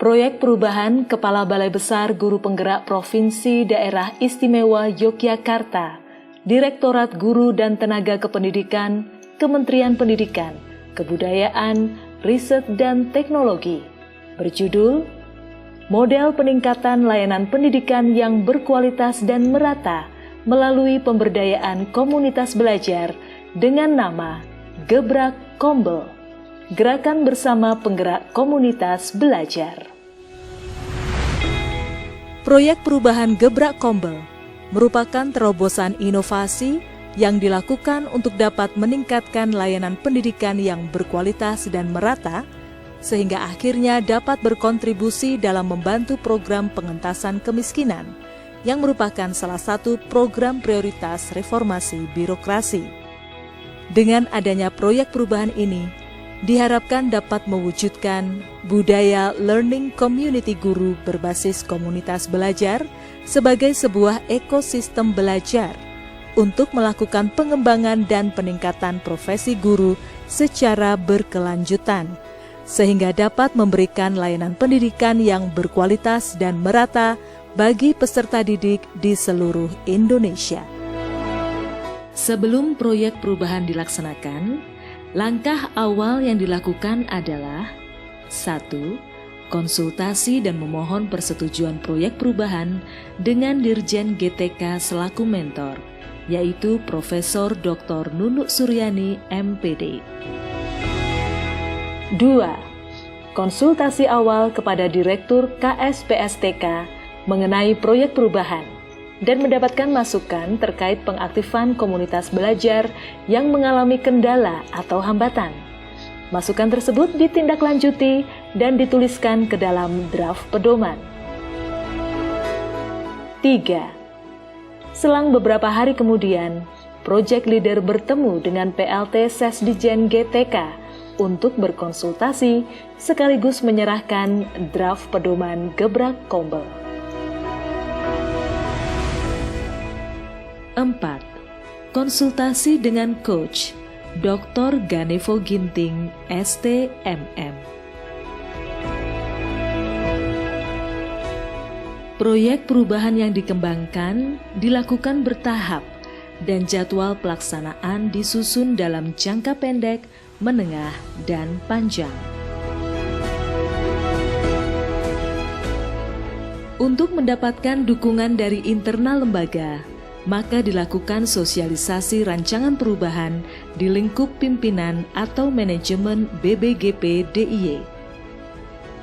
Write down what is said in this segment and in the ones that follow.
Proyek Perubahan Kepala Balai Besar Guru Penggerak Provinsi Daerah Istimewa Yogyakarta, Direktorat Guru dan Tenaga Kependidikan, Kementerian Pendidikan, Kebudayaan, Riset dan Teknologi, berjudul Model Peningkatan Layanan Pendidikan yang Berkualitas dan Merata melalui Pemberdayaan Komunitas Belajar dengan nama Gebrak Kombel, Gerakan Bersama Penggerak Komunitas Belajar. Proyek perubahan Gebrak Kombel merupakan terobosan inovasi yang dilakukan untuk dapat meningkatkan layanan pendidikan yang berkualitas dan merata, sehingga akhirnya dapat berkontribusi dalam membantu program pengentasan kemiskinan, yang merupakan salah satu program prioritas reformasi birokrasi. Dengan adanya proyek perubahan ini, diharapkan dapat mewujudkan budaya learning community guru berbasis komunitas belajar sebagai sebuah ekosistem belajar untuk melakukan pengembangan dan peningkatan profesi guru secara berkelanjutan, sehingga dapat memberikan layanan pendidikan yang berkualitas dan merata bagi peserta didik di seluruh Indonesia. Sebelum proyek perubahan dilaksanakan, langkah awal yang dilakukan adalah 1. Konsultasi dan memohon persetujuan proyek perubahan dengan Dirjen GTK selaku mentor, yaitu Profesor Dr. Nunuk Suryani, MPD. 2. Konsultasi awal kepada Direktur KSPSTK mengenai proyek perubahan dan mendapatkan masukan terkait pengaktifan komunitas belajar yang mengalami kendala atau hambatan. Masukan tersebut ditindaklanjuti dan dituliskan ke dalam draft pedoman. 3. Selang beberapa hari kemudian, Project Leader bertemu dengan PLT Sesdijen GTK untuk berkonsultasi sekaligus menyerahkan draft pedoman Gebrak Kombel. 4. Konsultasi dengan Coach Dr. Ganevo Ginting, STMM. Proyek perubahan yang dikembangkan dilakukan bertahap dan jadwal pelaksanaan disusun dalam jangka pendek, menengah, dan panjang. Untuk mendapatkan dukungan dari internal lembaga, maka dilakukan sosialisasi rancangan perubahan di lingkup pimpinan atau manajemen BBGP DIY.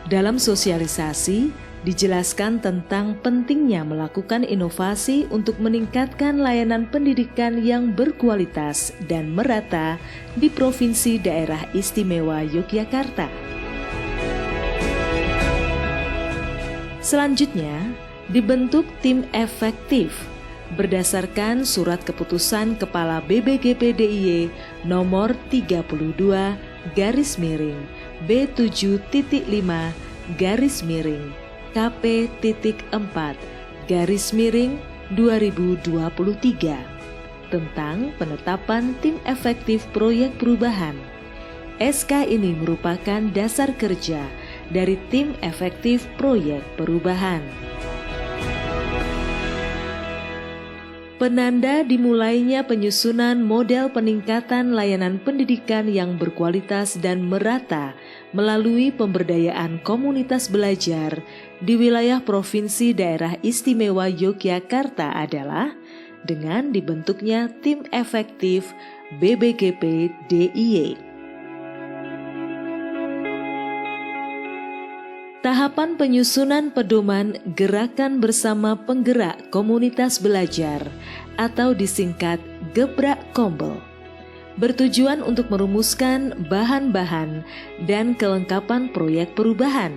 Dalam sosialisasi, dijelaskan tentang pentingnya melakukan inovasi untuk meningkatkan layanan pendidikan yang berkualitas dan merata di Provinsi Daerah Istimewa Yogyakarta. Selanjutnya, dibentuk tim efektif berdasarkan Surat Keputusan Kepala BBGP DIY nomor 32-5-B7-5-KP.4-2023 tentang penetapan tim efektif proyek perubahan. SK ini merupakan dasar kerja dari tim efektif proyek perubahan. Penanda dimulainya penyusunan model peningkatan layanan pendidikan yang berkualitas dan merata melalui pemberdayaan komunitas belajar di wilayah Provinsi Daerah Istimewa Yogyakarta adalah dengan dibentuknya tim efektif BBGP DIY. Tahapan penyusunan pedoman Gerakan Bersama Penggerak Komunitas Belajar atau disingkat Gebrak Kombel bertujuan untuk merumuskan bahan-bahan dan kelengkapan proyek perubahan.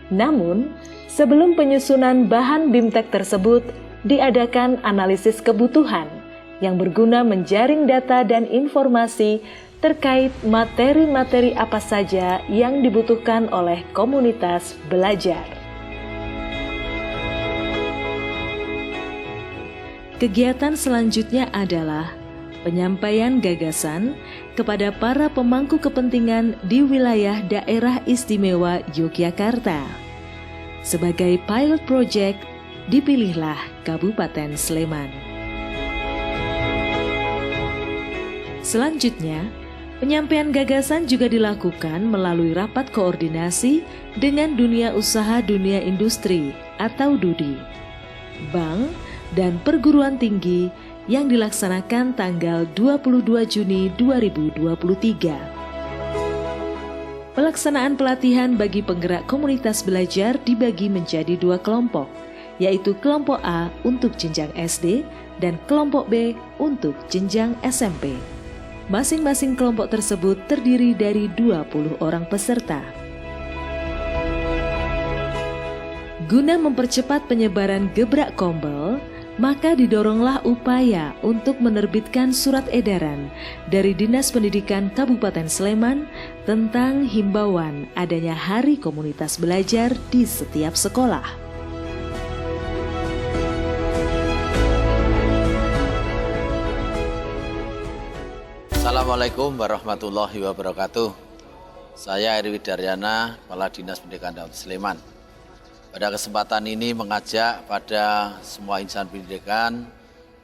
Namun, sebelum penyusunan bahan BIMTEK tersebut, diadakan analisis kebutuhan yang berguna menjaring data dan informasi terkait materi-materi apa saja yang dibutuhkan oleh komunitas belajar. Kegiatan selanjutnya adalah penyampaian gagasan kepada para pemangku kepentingan di wilayah Daerah Istimewa Yogyakarta. Sebagai pilot project, dipilihlah Kabupaten Sleman. Selanjutnya, penyampaian gagasan juga dilakukan melalui rapat koordinasi dengan dunia usaha dunia industri atau DUDI, bank, dan perguruan tinggi yang dilaksanakan tanggal 22 Juni 2023. Pelaksanaan pelatihan bagi penggerak komunitas belajar dibagi menjadi 2 kelompok, yaitu kelompok A untuk jenjang SD dan kelompok B untuk jenjang SMP. Masing-masing kelompok tersebut terdiri dari 20 orang peserta. Guna mempercepat penyebaran gebrak kombel, maka didoronglah upaya untuk menerbitkan surat edaran dari Dinas Pendidikan Kabupaten Sleman tentang himbauan adanya Hari Komunitas Belajar di setiap sekolah. Assalamualaikum warahmatullahi wabarakatuh. Saya Eri Widaryana, Kepala Dinas Pendidikan Kabupaten Sleman. Pada kesempatan ini mengajak pada semua insan pendidikan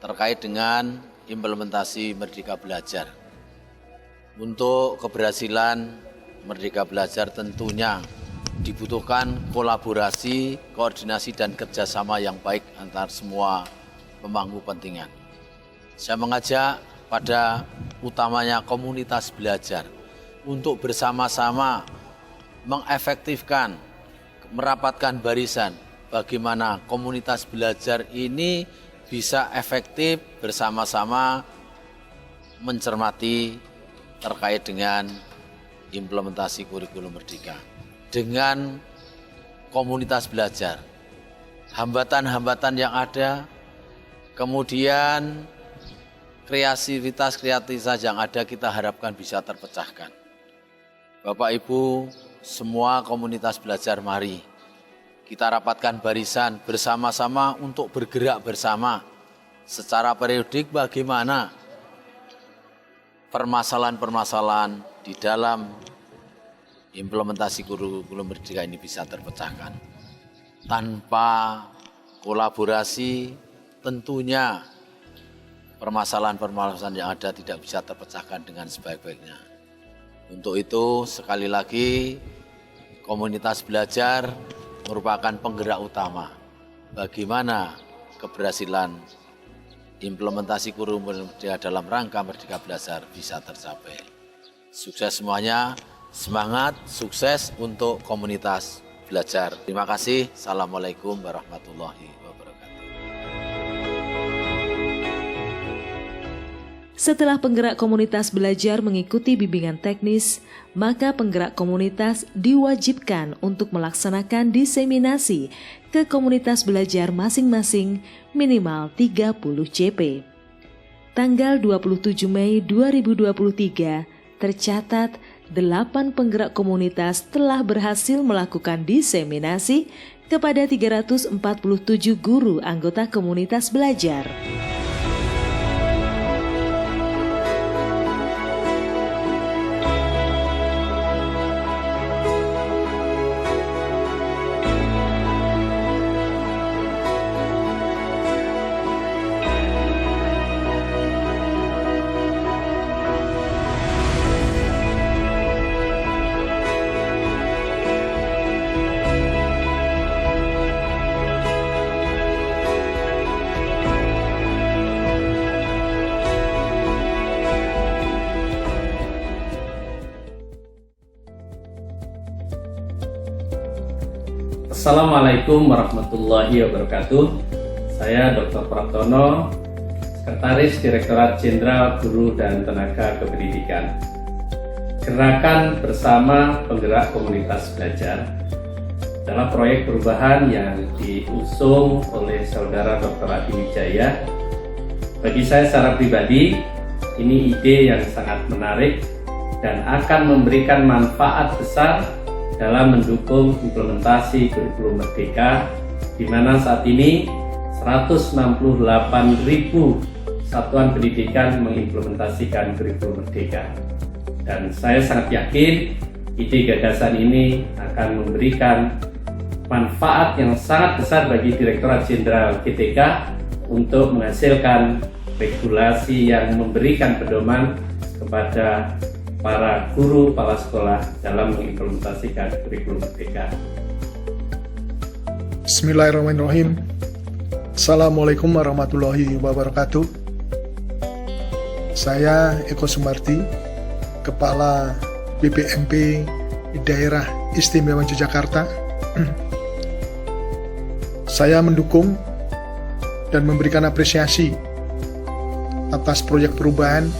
terkait dengan implementasi Merdeka Belajar. Untuk keberhasilan Merdeka Belajar tentunya dibutuhkan kolaborasi, koordinasi, dan kerjasama yang baik antar semua pemangku kepentingan. Saya mengajak pada utamanya komunitas belajar untuk bersama-sama mengefektifkan, merapatkan barisan bagaimana komunitas belajar ini bisa efektif bersama-sama mencermati terkait dengan implementasi kurikulum Merdeka. Dengan komunitas belajar, hambatan-hambatan yang ada, kemudian kreativitas yang ada kita harapkan bisa terpecahkan. Bapak Ibu, semua komunitas belajar, mari kita rapatkan barisan bersama-sama untuk bergerak bersama secara periodik bagaimana permasalahan-permasalahan di dalam implementasi kurikulum Merdeka ini bisa terpecahkan. Tanpa kolaborasi tentunya permasalahan-permasalahan yang ada tidak bisa terpecahkan dengan sebaik-baiknya. Untuk itu sekali lagi komunitas belajar merupakan penggerak utama bagaimana keberhasilan implementasi kurikulum Merdeka dalam rangka Merdeka Belajar bisa tercapai. Sukses semuanya, semangat, sukses untuk komunitas belajar. Terima kasih. Assalamualaikum warahmatullahi wabarakatuh. Setelah penggerak komunitas belajar mengikuti bimbingan teknis, maka penggerak komunitas diwajibkan untuk melaksanakan diseminasi ke komunitas belajar masing-masing minimal 30 CP. Tanggal 27 Mei 2023 tercatat 8 penggerak komunitas telah berhasil melakukan diseminasi kepada 347 guru anggota komunitas belajar. Assalamualaikum warahmatullahi wabarakatuh. Saya Dr. Praptono, Sekretaris Direktorat Jenderal Guru dan Tenaga Kependidikan. Gerakan bersama penggerak komunitas belajar adalah proyek perubahan yang diusung oleh Saudara Dr. Adi Wijaya. Bagi saya secara pribadi, ini ide yang sangat menarik dan akan memberikan manfaat besar dalam mendukung implementasi kurikulum Merdeka, di mana saat ini 168.000 satuan pendidikan mengimplementasikan kurikulum merdeka. Dan saya sangat yakin ide gagasan ini akan memberikan manfaat yang sangat besar bagi Direktorat Jenderal GTK untuk menghasilkan regulasi yang memberikan pedoman kepada para guru, kepala sekolah dalam mengimplementasikan kurikulum merdeka. Bismillahirrahmanirrahim. Assalamualaikum warahmatullahi wabarakatuh. Saya Eko Sumarti, Kepala BPMP di Daerah Istimewa Yogyakarta. Saya mendukung dan memberikan apresiasi atas proyek perubahan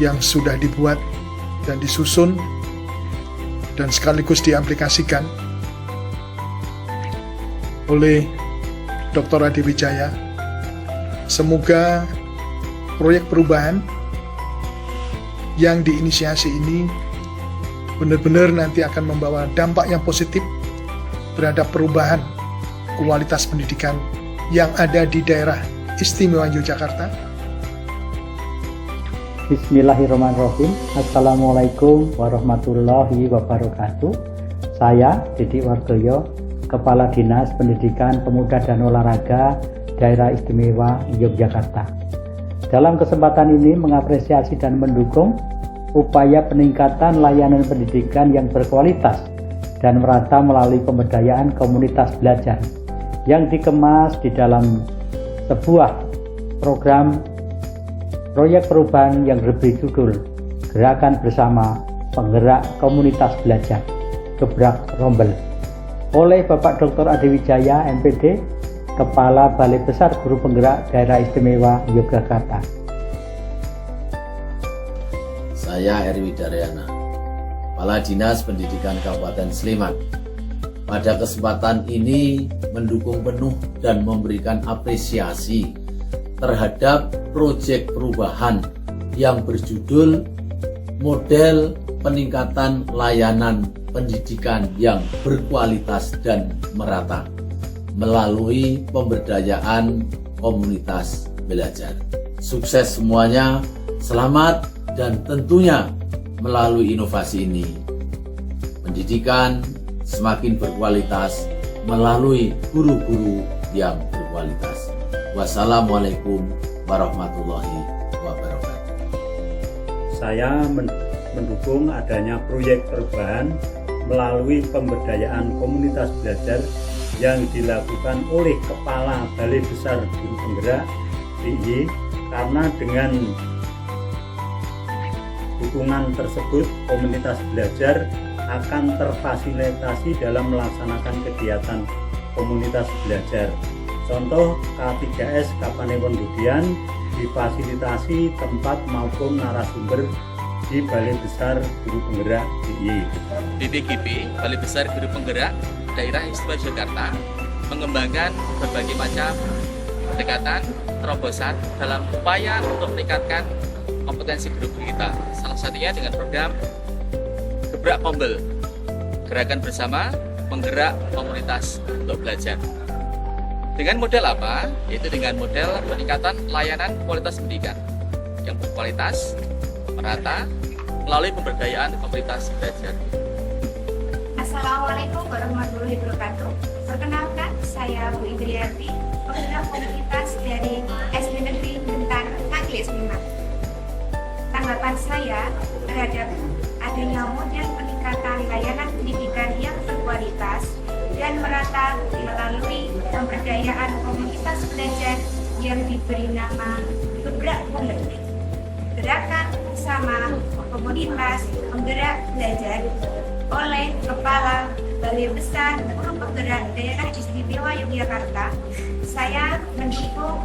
yang sudah dibuat dan disusun dan sekaligus diaplikasikan oleh Dr. Adi Wijaya. Semoga proyek perubahan yang diinisiasi ini benar-benar nanti akan membawa dampak yang positif terhadap perubahan kualitas pendidikan yang ada di daerah Istimewa Yogyakarta. Bismillahirrahmanirrahim. Assalamualaikum warahmatullahi wabarakatuh. Saya Didi Wardoyo, Kepala Dinas Pendidikan Pemuda dan Olahraga Daerah Istimewa Yogyakarta. Dalam kesempatan ini mengapresiasi dan mendukung upaya peningkatan layanan pendidikan yang berkualitas dan merata melalui pemberdayaan komunitas belajar yang dikemas di dalam sebuah program proyek perubahan yang berjudul Gerakan Bersama Penggerak Komunitas Belajar Gebrak Rombel oleh Bapak Dr. Adi Wijaya, MPD, Kepala Balai Besar Guru Penggerak Daerah Istimewa Yogyakarta. Saya Erwi Daryana, Kepala Dinas Pendidikan Kabupaten Sleman. Pada kesempatan ini mendukung penuh dan memberikan apresiasi terhadap proyek perubahan yang berjudul Model Peningkatan Layanan Pendidikan yang Berkualitas dan Merata melalui pemberdayaan komunitas belajar. Sukses semuanya, selamat, dan tentunya melalui inovasi ini pendidikan semakin berkualitas melalui guru-guru yang berkualitas. Wassalamualaikum warahmatullahi wabarakatuh. Saya mendukung adanya proyek perubahan melalui pemberdayaan komunitas belajar yang dilakukan oleh Kepala Balai Besar Guru Penggerak DIY, karena dengan dukungan tersebut komunitas belajar akan terfasilitasi dalam melaksanakan kegiatan komunitas belajar. Contoh K3S Kapanewon Budian difasilitasi tempat maupun narasumber di Balai Besar Guru Penggerak DIY. BPGB, Balai Besar Guru Penggerak Daerah Istimewa Yogyakarta, mengembangkan berbagai macam pendekatan, terobosan dalam upaya untuk meningkatkan kompetensi guru kita. Salah satunya dengan program Gebrak Kombel, gerakan bersama penggerak komunitas untuk belajar. Dengan model apa? Yaitu dengan model peningkatan layanan kualitas pendidikan yang berkualitas, merata, melalui pemberdayaan komunitas belajar. Assalamualaikum warahmatullahi wabarakatuh. Perkenalkan, saya Bu Indriati, penggerak komunitas dari SD Negeri Bentar, Tangli, Sleman. Tanggapan saya terhadap adanya model peningkatan layanan pendidikan yang berkualitas dan merata melalui pemberdayaan komunitas belajar yang diberi nama Gebrak Kombel, gerakan bersama komunitas penggerak belajar oleh Kepala Balai Besar Guru Penggerak Daerah Istimewa Yogyakarta. Saya mendukung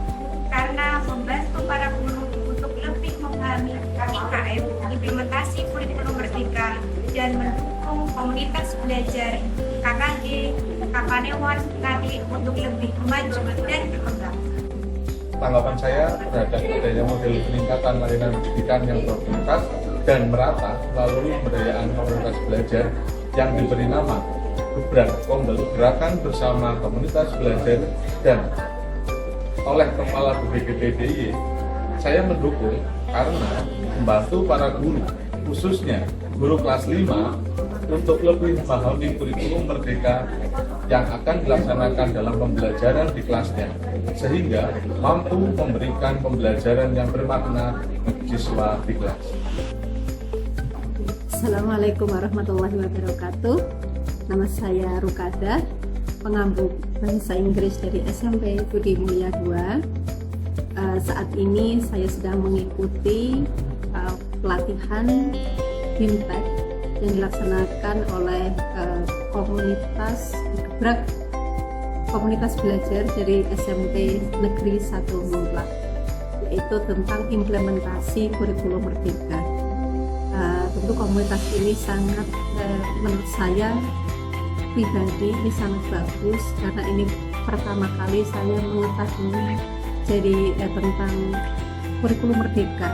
karena membantu para guru untuk lebih memahami IKM, implementasi kurikulum merdeka, dan mendukung komunitas belajar KKG, Kapanewon, Tangli untuk lebih maju dan berkembang. Tanggapan saya terhadap adanya model peningkatan layanan pendidikan yang berkualitas dan merata melalui pemberdayaan komunitas belajar yang diberi nama Gebrak Kombel, gerakan bersama komunitas belajar, dan oleh Kepala BPGB DIY saya mendukung karena membantu para guru, khususnya guru kelas 5, untuk lebih memahami kurikulum merdeka yang akan dilaksanakan dalam pembelajaran di kelasnya, sehingga mampu memberikan pembelajaran yang bermakna bagi siswa di kelas. Assalamualaikum warahmatullahi wabarakatuh. Nama saya Rukada, pengampu bahasa Inggris dari SMP Budi Mulia 2. Saat ini saya sedang mengikuti pelatihan BIMTEK yang dilaksanakan oleh komunitas belajar dari SMP Negeri 1 Muntlak, yaitu tentang implementasi kurikulum merdeka. Tentu komunitas ini sangat, menurut saya pribadi, ini sangat bagus karena ini pertama kali saya mengetahui jadi tentang kurikulum merdeka,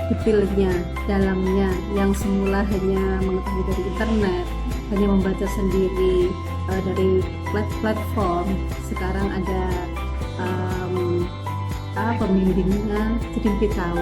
detailnya, dalamnya, yang semula hanya mengetahui dari internet, hanya membaca sendiri dari platform, sekarang ada pembimbingnya, jadi lebih tahu.